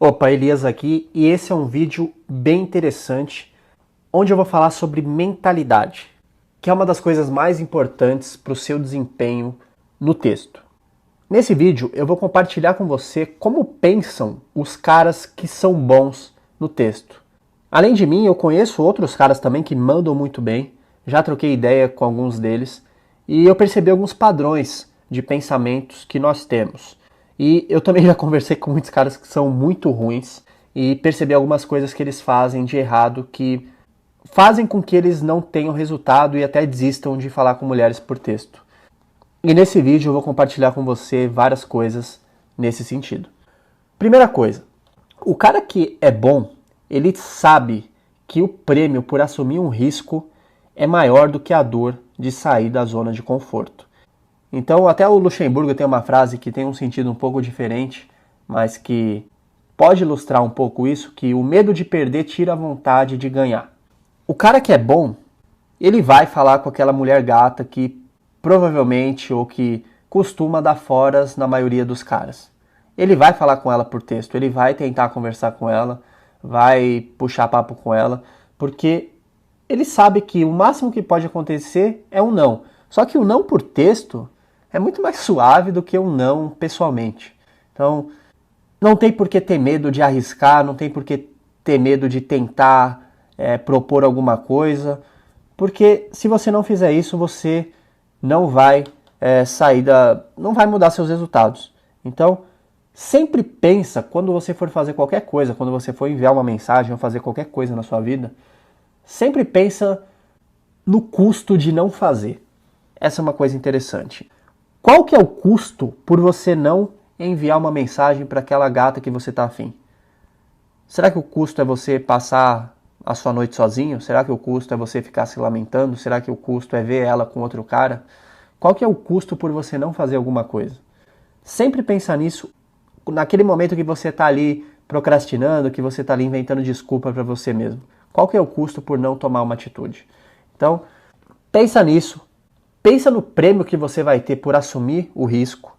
Opa, Elias aqui, e esse é um vídeo bem interessante, onde eu vou falar sobre mentalidade, que é uma das coisas mais importantes para o seu desempenho no texto. Nesse vídeo eu vou compartilhar com você como pensam os caras que são bons no texto. Além de mim, eu conheço outros caras também que mandam muito bem, já troquei ideia com alguns deles, e eu percebi alguns padrões de pensamentos que nós temos. E eu também já conversei com muitos caras que são muito ruins e percebi algumas coisas que eles fazem de errado que fazem com que eles não tenham resultado e até desistam de falar com mulheres por texto. E nesse vídeo eu vou compartilhar com você várias coisas nesse sentido. Primeira coisa, o cara que é bom, ele sabe que o prêmio por assumir um risco é maior do que a dor de sair da zona de conforto. Então, até o Luxemburgo tem uma frase que tem um sentido um pouco diferente, mas que pode ilustrar um pouco isso, que o medo de perder tira a vontade de ganhar. O cara que é bom, ele vai falar com aquela mulher gata que provavelmente ou que costuma dar foras na maioria dos caras. Ele vai falar com ela por texto, ele vai tentar conversar com ela, vai puxar papo com ela, porque ele sabe que o máximo que pode acontecer é um não. Só que o não por texto é muito mais suave do que um não pessoalmente. Então, não tem por que ter medo de arriscar, não tem por que ter medo de tentar propor alguma coisa, porque se você não fizer isso, você não vai não vai mudar seus resultados. Então, sempre pensa, quando você for fazer qualquer coisa, quando você for enviar uma mensagem ou fazer qualquer coisa na sua vida, sempre pensa no custo de não fazer. Essa é uma coisa interessante. Qual que é o custo por você não enviar uma mensagem para aquela gata que você está afim? Será que o custo é você passar a sua noite sozinho? Será que o custo é você ficar se lamentando? Será que o custo é ver ela com outro cara? Qual que é o custo por você não fazer alguma coisa? Sempre pensa nisso naquele momento que você está ali procrastinando, que você está ali inventando desculpa para você mesmo. Qual que é o custo por não tomar uma atitude? Então, pensa nisso. Pensa no prêmio que você vai ter por assumir o risco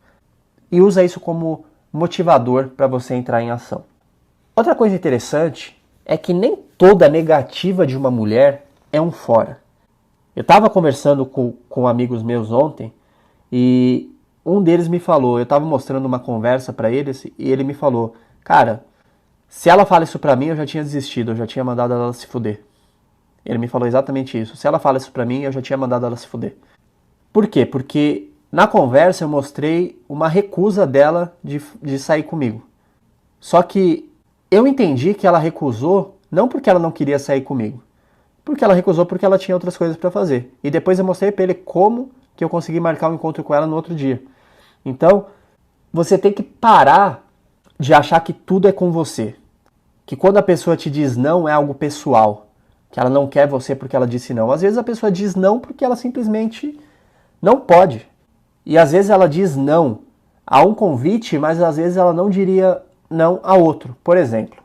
e usa isso como motivador para você entrar em ação. Outra coisa interessante é que nem toda negativa de uma mulher é um fora. Eu estava conversando com amigos meus ontem e um deles me falou, eu estava mostrando uma conversa para eles e ele me falou, cara, se ela fala isso para mim eu já tinha desistido, eu já tinha mandado ela se fuder. Ele me falou exatamente isso, se ela fala isso para mim eu já tinha mandado ela se fuder. Por quê? Porque na conversa eu mostrei uma recusa dela de sair comigo. Só que eu entendi que ela recusou não porque ela não queria sair comigo. Porque ela recusou porque ela tinha outras coisas para fazer. E depois eu mostrei para ele como que eu consegui marcar um encontro com ela no outro dia. Então, você tem que parar de achar que tudo é com você. Que quando a pessoa te diz não é algo pessoal. Que ela não quer você porque ela disse não. Às vezes a pessoa diz não porque ela simplesmente não pode. E às vezes ela diz não a um convite, mas às vezes ela não diria não a outro. Por exemplo,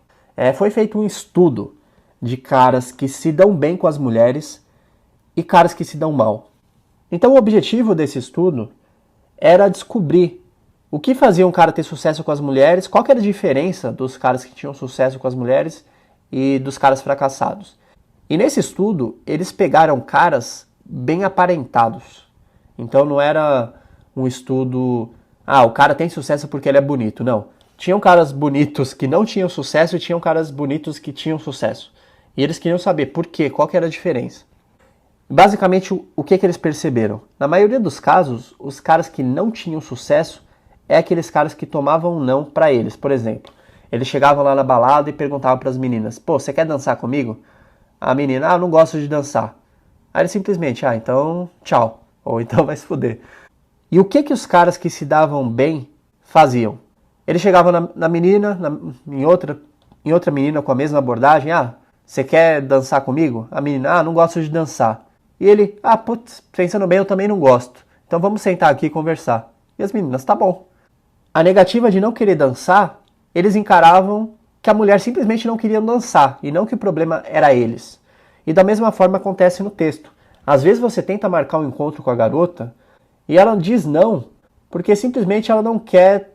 foi feito um estudo de caras que se dão bem com as mulheres e caras que se dão mal. Então o objetivo desse estudo era descobrir o que fazia um cara ter sucesso com as mulheres, qual que era a diferença dos caras que tinham sucesso com as mulheres e dos caras fracassados. E nesse estudo, eles pegaram caras bem aparentados. Então não era um estudo, o cara tem sucesso porque ele é bonito, não. Tinham caras bonitos que não tinham sucesso e tinham caras bonitos que tinham sucesso. E eles queriam saber por quê, qual que era a diferença. Basicamente, o que eles perceberam? Na maioria dos casos, os caras que não tinham sucesso é aqueles caras que tomavam não pra eles. Por exemplo, eles chegavam lá na balada e perguntavam pras meninas, pô, você quer dançar comigo? A menina, eu não gosto de dançar. Aí ele simplesmente, então tchau. Ou então vai se fuder. E o que os caras que se davam bem faziam? Eles chegavam na menina, em outra menina com a mesma abordagem. Você quer dançar comigo? A menina, não gosto de dançar. E ele, putz, pensando bem, eu também não gosto. Então vamos sentar aqui e conversar. E as meninas, tá bom. A negativa de não querer dançar, eles encaravam que a mulher simplesmente não queria dançar. E não que o problema era eles. E da mesma forma acontece no texto. Às vezes você tenta marcar um encontro com a garota e ela diz não, porque simplesmente ela não quer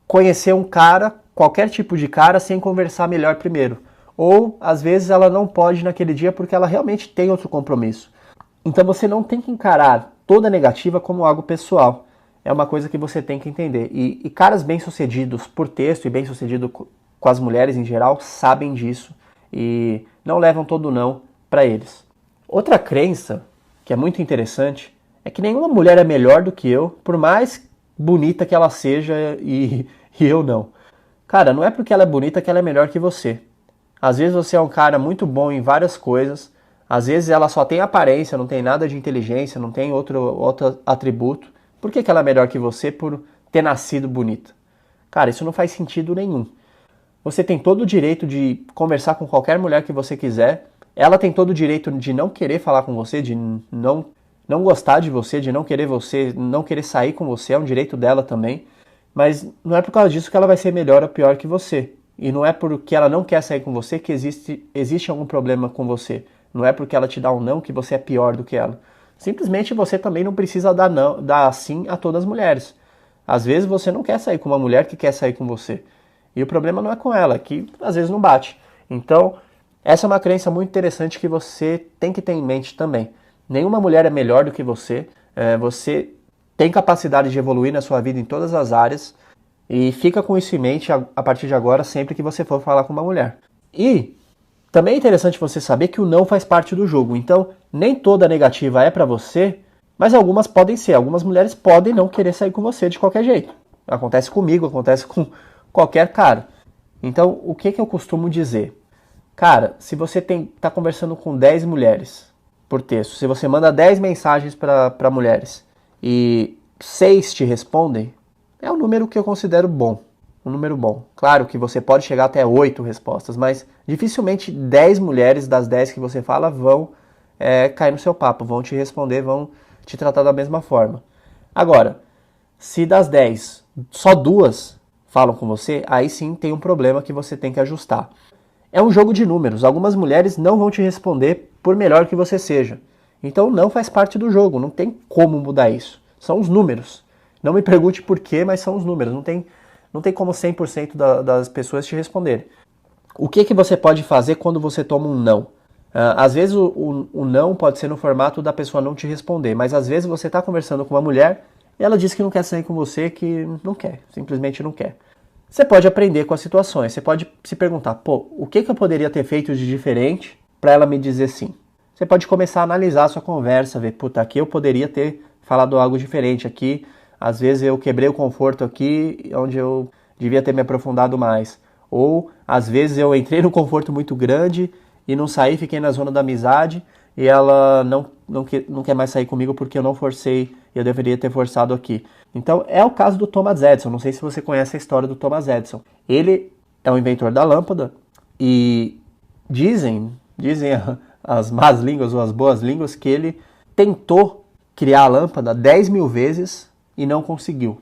conhecer um cara, qualquer tipo de cara, sem conversar melhor primeiro. Ou, às vezes, ela não pode naquele dia porque ela realmente tem outro compromisso. Então você não tem que encarar toda negativa como algo pessoal. É uma coisa que você tem que entender. E caras bem-sucedidos por texto e bem-sucedidos com as mulheres em geral sabem disso e não levam todo não para eles. Outra crença que é muito interessante é que nenhuma mulher é melhor do que eu, por mais bonita que ela seja e eu não. Cara, não é porque ela é bonita que ela é melhor que você. Às vezes você é um cara muito bom em várias coisas, às vezes ela só tem aparência, não tem nada de inteligência, não tem outro atributo. Por que ela é melhor que você por ter nascido bonita? Cara, isso não faz sentido nenhum. Você tem todo o direito de conversar com qualquer mulher que você quiser, ela tem todo o direito de não querer falar com você, de não gostar de você, de não querer sair com você, é um direito dela também. Mas não é por causa disso que ela vai ser melhor ou pior que você. E não é porque ela não quer sair com você que existe algum problema com você. Não é porque ela te dá um não que você é pior do que ela. Simplesmente você também não precisa dar sim a todas as mulheres. Às vezes você não quer sair com uma mulher que quer sair com você. E o problema não é com ela, é que às vezes não bate. Então, essa é uma crença muito interessante que você tem que ter em mente também. Nenhuma mulher é melhor do que você. Você tem capacidade de evoluir na sua vida em todas as áreas. E fica com isso em mente a partir de agora, sempre que você for falar com uma mulher. E também é interessante você saber que o não faz parte do jogo. Então, nem toda negativa é pra você, mas algumas podem ser. Algumas mulheres podem não querer sair com você de qualquer jeito. Acontece comigo, acontece com qualquer cara. Então, o que eu costumo dizer? Cara, se você tá conversando com 10 mulheres por texto, se você manda 10 mensagens para mulheres e 6 te respondem, é um número que eu considero bom. Um número bom. Claro que você pode chegar até 8 respostas, mas dificilmente 10 mulheres das 10 que você fala vão cair no seu papo, vão te responder, vão te tratar da mesma forma. Agora, se das 10, só 2 falam com você, aí sim tem um problema que você tem que ajustar. É um jogo de números. Algumas mulheres não vão te responder por melhor que você seja. Então não faz parte do jogo, não tem como mudar isso. São os números. Não me pergunte por quê, mas são os números. Não tem como 100% das pessoas te responderem. O que você pode fazer quando você toma um não? Às vezes o não pode ser no formato da pessoa não te responder, mas às vezes você está conversando com uma mulher e ela diz que não quer sair com você, que não quer, simplesmente não quer. Você pode aprender com as situações, você pode se perguntar, pô, o que eu poderia ter feito de diferente para ela me dizer sim? Você pode começar a analisar a sua conversa, ver, puta, aqui eu poderia ter falado algo diferente, aqui às vezes eu quebrei o conforto aqui, onde eu devia ter me aprofundado mais. Ou às vezes eu entrei no conforto muito grande e não saí, fiquei na zona da amizade e ela não quer mais sair comigo porque eu não forcei e eu deveria ter forçado aqui. Então é o caso do Thomas Edison. Não sei se você conhece a história do Thomas Edison. Ele é o inventor da lâmpada e dizem as más línguas ou as boas línguas que ele tentou criar a lâmpada 10.000 vezes e não conseguiu.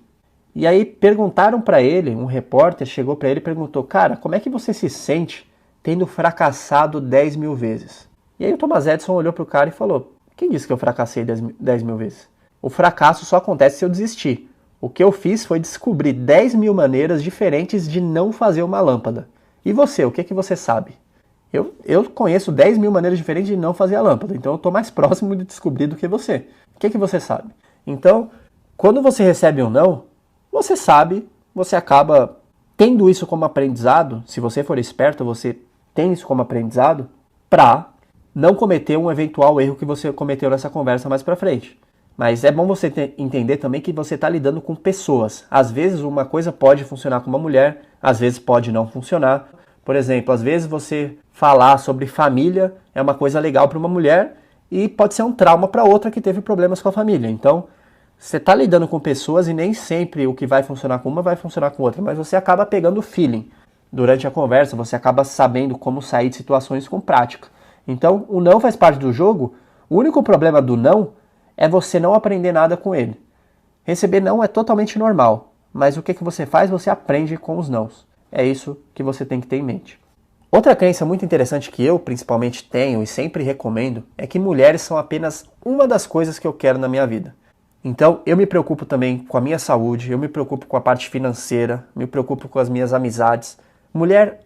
E aí perguntaram para ele, um repórter chegou para ele e perguntou, cara, como é que você se sente tendo fracassado 10.000 vezes? E aí o Thomas Edison olhou para o cara e falou, quem disse que eu fracassei 10.000 vezes? O fracasso só acontece se eu desistir. O que eu fiz foi descobrir 10.000 maneiras diferentes de não fazer uma lâmpada. E você, o que você sabe? Eu conheço 10.000 maneiras diferentes de não fazer a lâmpada, então eu estou mais próximo de descobrir do que você. O que você sabe? Então, quando você recebe um não, você sabe, você acaba tendo isso como aprendizado, se você for esperto, você tem isso como aprendizado, para não cometer um eventual erro que você cometeu nessa conversa mais para frente. Mas é bom você entender também que você está lidando com pessoas. Às vezes uma coisa pode funcionar com uma mulher, às vezes pode não funcionar. Por exemplo, às vezes você falar sobre família é uma coisa legal para uma mulher e pode ser um trauma para outra que teve problemas com a família. Então, você está lidando com pessoas e nem sempre o que vai funcionar com uma vai funcionar com outra, mas você acaba pegando o feeling. Durante a conversa, você acaba sabendo como sair de situações com prática. Então, o não faz parte do jogo. O único problema do não é você não aprender nada com ele. Receber não é totalmente normal, mas o que você faz? Você aprende com os nãos. É isso que você tem que ter em mente. Outra crença muito interessante que eu principalmente tenho e sempre recomendo é que mulheres são apenas uma das coisas que eu quero na minha vida. Então eu me preocupo também com a minha saúde, eu me preocupo com a parte financeira, me preocupo com as minhas amizades. Mulher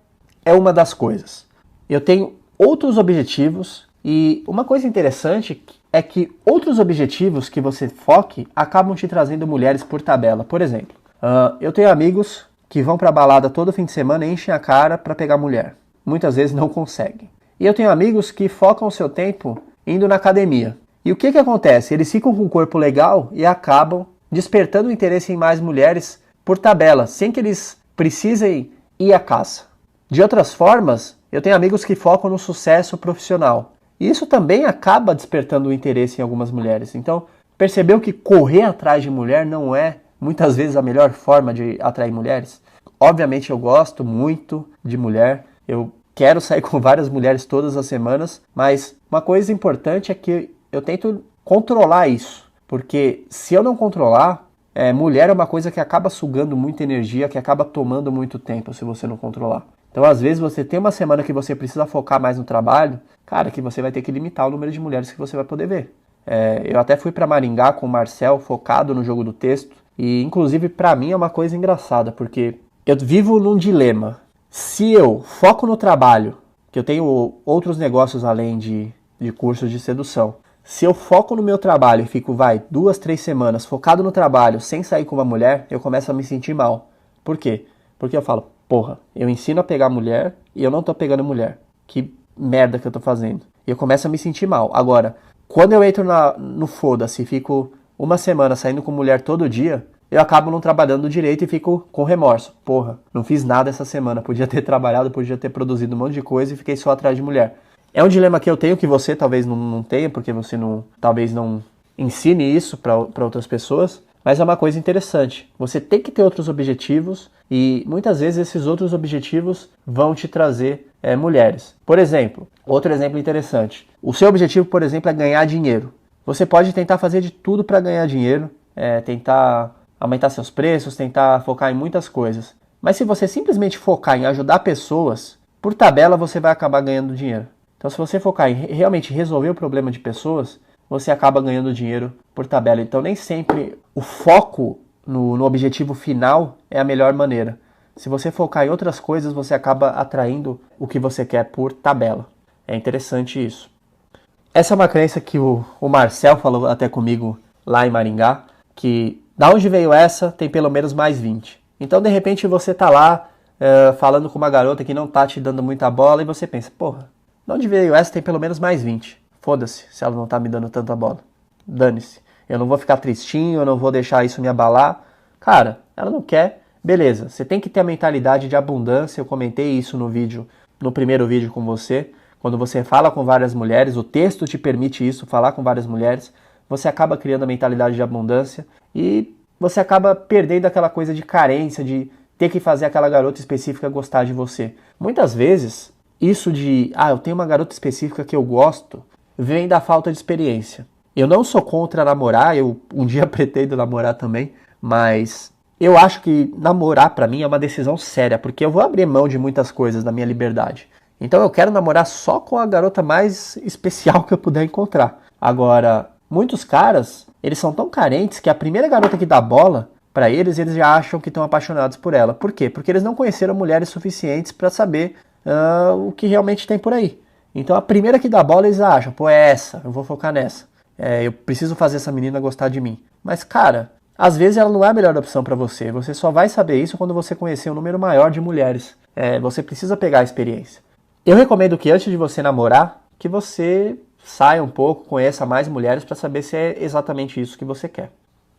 é uma das coisas. Eu tenho outros objetivos e uma coisa interessante é que outros objetivos que você foque acabam te trazendo mulheres por tabela. Por exemplo, eu tenho amigos que vão pra balada todo fim de semana e enchem a cara pra pegar mulher. Muitas vezes não conseguem. E eu tenho amigos que focam o seu tempo indo na academia. E o que acontece? Eles ficam com um corpo legal e acabam despertando interesse em mais mulheres por tabela, sem que eles precisem ir à caça. De outras formas, eu tenho amigos que focam no sucesso profissional. E isso também acaba despertando o interesse em algumas mulheres. Então, percebeu que correr atrás de mulher não é muitas vezes a melhor forma de atrair mulheres? Obviamente eu gosto muito de mulher, eu quero sair com várias mulheres todas as semanas, mas uma coisa importante é que eu tento controlar isso, porque se eu não controlar, mulher é uma coisa que acaba sugando muita energia, que acaba tomando muito tempo se você não controlar. Então às vezes você tem uma semana que você precisa focar mais no trabalho, cara, que você vai ter que limitar o número de mulheres que você vai poder ver. Eu até fui para Maringá com o Marcel, focado no jogo do texto, e inclusive para mim é uma coisa engraçada, porque eu vivo num dilema. Se eu foco no trabalho, que eu tenho outros negócios além de cursos de sedução, se eu foco no meu trabalho e fico, 2, 3 semanas focado no trabalho sem sair com uma mulher, eu começo a me sentir mal. Por quê? Porque eu falo, porra, eu ensino a pegar mulher e eu não tô pegando mulher. Que merda que eu tô fazendo. E eu começo a me sentir mal. Agora, quando eu entro no foda-se e fico uma semana saindo com mulher todo dia, eu acabo não trabalhando direito e fico com remorso. Porra, não fiz nada essa semana. Podia ter trabalhado, podia ter produzido um monte de coisa e fiquei só atrás de mulher. É um dilema que eu tenho que você talvez não tenha, porque você talvez não ensine isso para outras pessoas. Mas é uma coisa interessante. Você tem que ter outros objetivos e muitas vezes esses outros objetivos vão te trazer mulheres. Por exemplo, outro exemplo interessante. O seu objetivo, por exemplo, é ganhar dinheiro. Você pode tentar fazer de tudo para ganhar dinheiro, tentar aumentar seus preços, tentar focar em muitas coisas. Mas se você simplesmente focar em ajudar pessoas, por tabela você vai acabar ganhando dinheiro. Então se você focar em realmente resolver o problema de pessoas, você acaba ganhando dinheiro por tabela. Então nem sempre o foco no objetivo final é a melhor maneira. Se você focar em outras coisas, você acaba atraindo o que você quer por tabela. É interessante isso. Essa é uma crença que o Marcel falou até comigo lá em Maringá, que da onde veio essa, tem pelo menos mais 20. Então de repente você tá lá falando com uma garota que não tá te dando muita bola e você pensa, porra, de onde veio essa, tem pelo menos mais 20. Foda-se se ela não tá me dando tanta bola. Dane-se. Eu não vou ficar tristinho, eu não vou deixar isso me abalar. Cara, ela não quer, beleza. Você tem que ter a mentalidade de abundância. Eu comentei isso no primeiro vídeo com você. Quando você fala com várias mulheres, o texto te permite isso, falar com várias mulheres, você acaba criando a mentalidade de abundância e você acaba perdendo aquela coisa de carência, de ter que fazer aquela garota específica gostar de você. Muitas vezes, isso de, eu tenho uma garota específica que eu gosto, vem da falta de experiência. Eu não sou contra namorar, eu um dia pretendo namorar também, mas eu acho que namorar pra mim é uma decisão séria, porque eu vou abrir mão de muitas coisas da minha liberdade. Então eu quero namorar só com a garota mais especial que eu puder encontrar. Agora, muitos caras, eles são tão carentes que a primeira garota que dá bola pra eles, eles já acham que estão apaixonados por ela. Por quê? Porque eles não conheceram mulheres suficientes pra saber o que realmente tem por aí. Então a primeira que dá bola eles acham, é essa, eu vou focar nessa. Eu preciso fazer essa menina gostar de mim. Mas cara, às vezes ela não é a melhor opção pra você. Você só vai saber isso quando você conhecer um número maior de mulheres. Você precisa pegar a experiência. Eu recomendo que antes de você namorar, que você saia um pouco, conheça mais mulheres pra saber se é exatamente isso que você quer.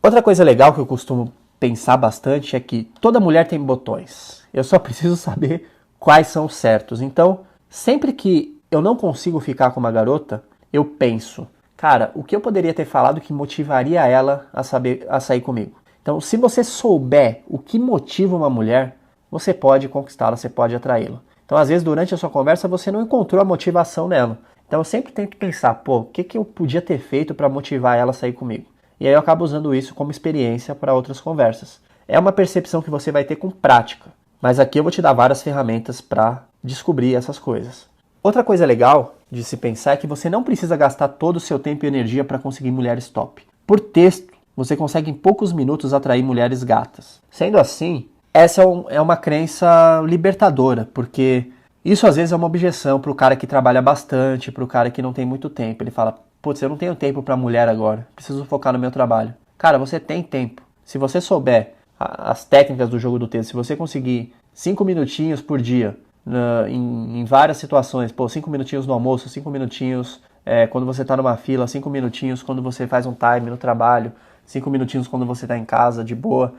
Outra coisa legal que eu costumo pensar bastante é que toda mulher tem botões. Eu só preciso saber quais são os certos. Então, sempre que eu não consigo ficar com uma garota, eu penso, cara, o que eu poderia ter falado que motivaria ela a sair comigo? Então, se você souber o que motiva uma mulher, você pode conquistá-la, você pode atraí-la. Então, às vezes, durante a sua conversa, você não encontrou a motivação nela. Então, eu sempre tento pensar, o que eu podia ter feito para motivar ela a sair comigo? E aí eu acabo usando isso como experiência para outras conversas. É uma percepção que você vai ter com prática. Mas aqui eu vou te dar várias ferramentas para descobrir essas coisas. Outra coisa legal de se pensar é que você não precisa gastar todo o seu tempo e energia para conseguir mulheres top. Por texto, você consegue em poucos minutos atrair mulheres gatas. Sendo assim, essa é uma crença libertadora, porque isso às vezes é uma objeção para o cara que trabalha bastante, para o cara que não tem muito tempo. Ele fala, putz, eu não tenho tempo para mulher agora, preciso focar no meu trabalho. Cara, você tem tempo. Se você souber as técnicas do jogo do texto, se você conseguir 5 minutinhos por dia, em várias situações, 5 minutinhos no almoço, 5 minutinhos quando você está numa fila, 5 minutinhos quando você faz um time no trabalho, 5 minutinhos quando você está em casa, de boa,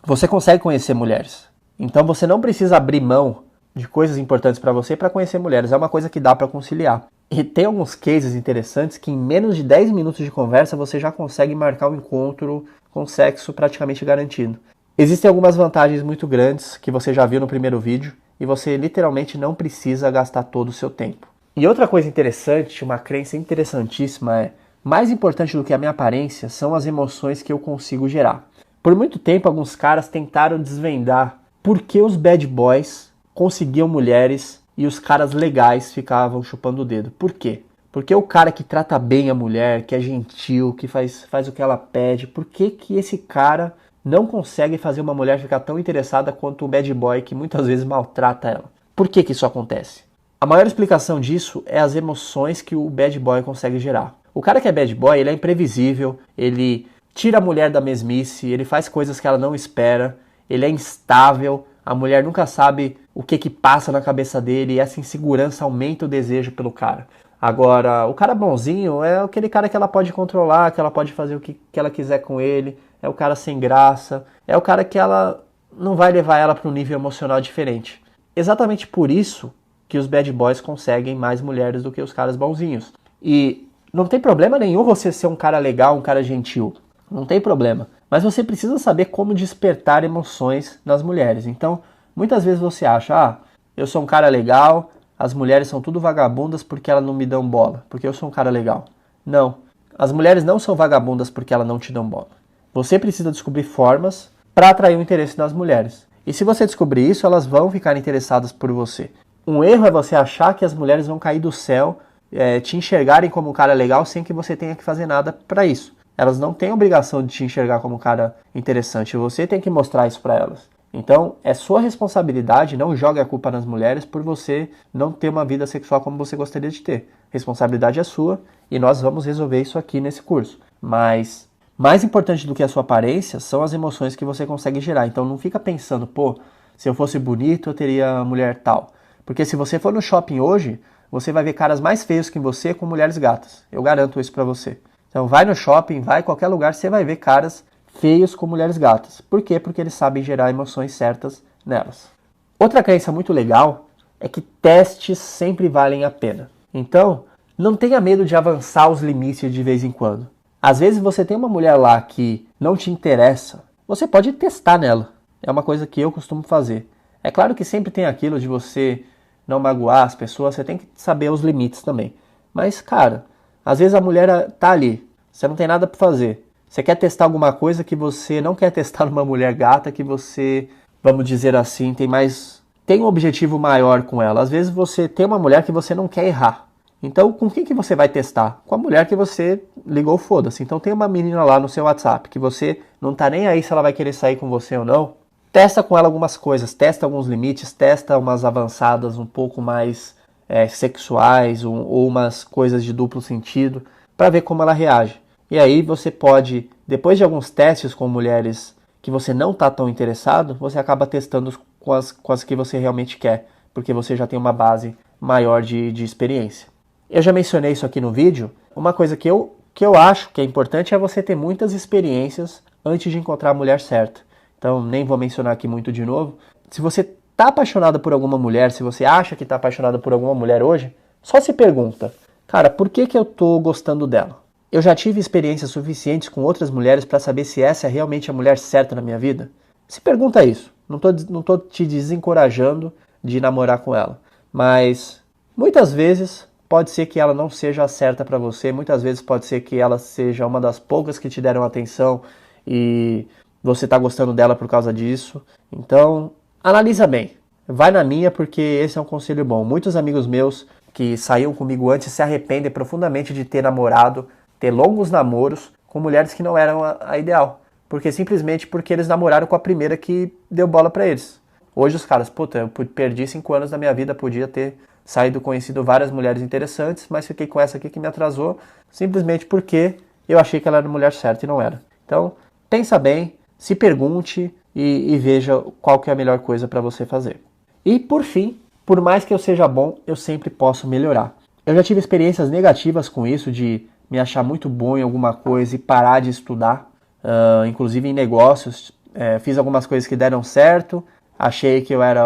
você consegue conhecer mulheres. Então você não precisa abrir mão de coisas importantes para você para conhecer mulheres, é uma coisa que dá para conciliar. E tem alguns cases interessantes que em menos de 10 minutos de conversa você já consegue marcar um encontro com sexo praticamente garantido. Existem algumas vantagens muito grandes que você já viu no primeiro vídeo e você literalmente não precisa gastar todo o seu tempo. E outra coisa interessante, uma crença interessantíssima é: mais importante do que a minha aparência são as emoções que eu consigo gerar. Por muito tempo alguns caras tentaram desvendar por que os bad boys conseguiam mulheres e os caras legais ficavam chupando o dedo. Por quê? Porque o cara que trata bem a mulher, que é gentil, que faz o que ela pede, por que esse cara não consegue fazer uma mulher ficar tão interessada quanto o bad boy que muitas vezes maltrata ela? Por que isso acontece? A maior explicação disso é as emoções que o bad boy consegue gerar. O cara que é bad boy, ele é imprevisível, ele tira a mulher da mesmice, ele faz coisas que ela não espera, ele é instável, a mulher nunca sabe o que passa na cabeça dele e essa insegurança aumenta o desejo pelo cara. Agora, o cara bonzinho é aquele cara que ela pode controlar, que ela pode fazer o que ela quiser com ele, é o cara sem graça, é o cara que ela não vai levar ela para um nível emocional diferente. Exatamente por isso que os bad boys conseguem mais mulheres do que os caras bonzinhos. E não tem problema nenhum você ser um cara legal, um cara gentil. Não tem problema. Mas você precisa saber como despertar emoções nas mulheres. Então, muitas vezes você acha, eu sou um cara legal, as mulheres são tudo vagabundas porque elas não me dão bola, porque eu sou um cara legal. Não. As mulheres não são vagabundas porque elas não te dão bola. Você precisa descobrir formas para atrair o interesse das mulheres. E se você descobrir isso, elas vão ficar interessadas por você. Um erro é você achar que as mulheres vão cair do céu, te enxergarem como um cara legal sem que você tenha que fazer nada para isso. Elas não têm obrigação de te enxergar como um cara interessante, você tem que mostrar isso para elas. Então, é sua responsabilidade, não jogue a culpa nas mulheres por você não ter uma vida sexual como você gostaria de ter. Responsabilidade é sua e nós vamos resolver isso aqui nesse curso. Mas mais importante do que a sua aparência são as emoções que você consegue gerar. Então não fica pensando, se eu fosse bonito eu teria mulher tal. Porque se você for no shopping hoje, você vai ver caras mais feios que você com mulheres gatas. Eu garanto isso pra você. Então vai no shopping, vai em qualquer lugar, você vai ver caras feios com mulheres gatas. Por quê? Porque eles sabem gerar emoções certas nelas. Outra crença muito legal é que testes sempre valem a pena. Então, não tenha medo de avançar os limites de vez em quando. Às vezes você tem uma mulher lá que não te interessa, você pode testar nela. É uma coisa que eu costumo fazer. É claro que sempre tem aquilo de você não magoar as pessoas, você tem que saber os limites também. Mas, cara, às vezes a mulher tá ali, você não tem nada pra fazer. Você quer testar alguma coisa que você não quer testar numa mulher gata, que você, vamos dizer assim, tem um objetivo maior com ela. Às vezes você tem uma mulher que você não quer errar. Então, com quem que você vai testar? Com a mulher que você ligou foda-se. Então tem uma menina lá no seu WhatsApp que você não tá nem aí se ela vai querer sair com você ou não. Testa com ela algumas coisas, testa alguns limites, testa umas avançadas um pouco mais sexuais ou umas coisas de duplo sentido para ver como ela reage. E aí você pode, depois de alguns testes com mulheres que você não está tão interessado, você acaba testando com as que você realmente quer, porque você já tem uma base maior de experiência. Eu já mencionei isso aqui no vídeo. Uma coisa que eu acho que é importante é você ter muitas experiências antes de encontrar a mulher certa. Então nem vou mencionar aqui muito de novo. Se você está apaixonado por alguma mulher, se você acha que está apaixonado por alguma mulher hoje, só se pergunta, cara, por que eu estou gostando dela? Eu já tive experiências suficientes com outras mulheres para saber se essa é realmente a mulher certa na minha vida? Se pergunta isso. Não tô te desencorajando de namorar com ela. Mas muitas vezes pode ser que ela não seja a certa para você. Muitas vezes pode ser que ela seja uma das poucas que te deram atenção e você está gostando dela por causa disso. Então, analisa bem. vai na minha, porque esse é um conselho bom. Muitos amigos meus que saíam comigo antes se arrependem profundamente de ter namorado, ter longos namoros com mulheres que não eram a ideal. Simplesmente porque eles namoraram com a primeira que deu bola pra eles. Hoje os caras, puta, eu perdi 5 anos da minha vida, podia ter saído, conhecido várias mulheres interessantes, mas fiquei com essa aqui que me atrasou, simplesmente porque eu achei que ela era a mulher certa e não era. Então, pensa bem, se pergunte e veja qual que é a melhor coisa para você fazer. E por fim, por mais que eu seja bom, eu sempre posso melhorar. Eu já tive experiências negativas com isso, de me achar muito bom em alguma coisa e parar de estudar, inclusive em negócios. Fiz algumas coisas que deram certo, achei que eu era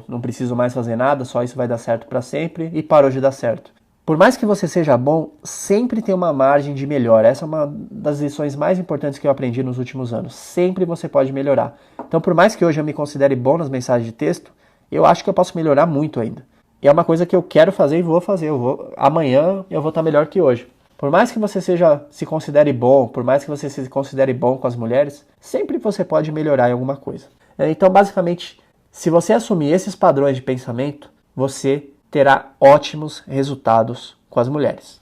não preciso mais fazer nada, só isso vai dar certo para sempre, e parou de dar certo. Por mais que você seja bom, sempre tem uma margem de melhora. Essa é uma das lições mais importantes que eu aprendi nos últimos anos. Sempre você pode melhorar. Então, por mais que hoje eu me considere bom nas mensagens de texto, eu acho que eu posso melhorar muito ainda. E é uma coisa que eu quero fazer e vou fazer. Amanhã eu vou estar melhor que hoje. Por mais que você se considere bom, por mais que você se considere bom com as mulheres, sempre você pode melhorar em alguma coisa. Então, basicamente, se você assumir esses padrões de pensamento, você terá ótimos resultados com as mulheres.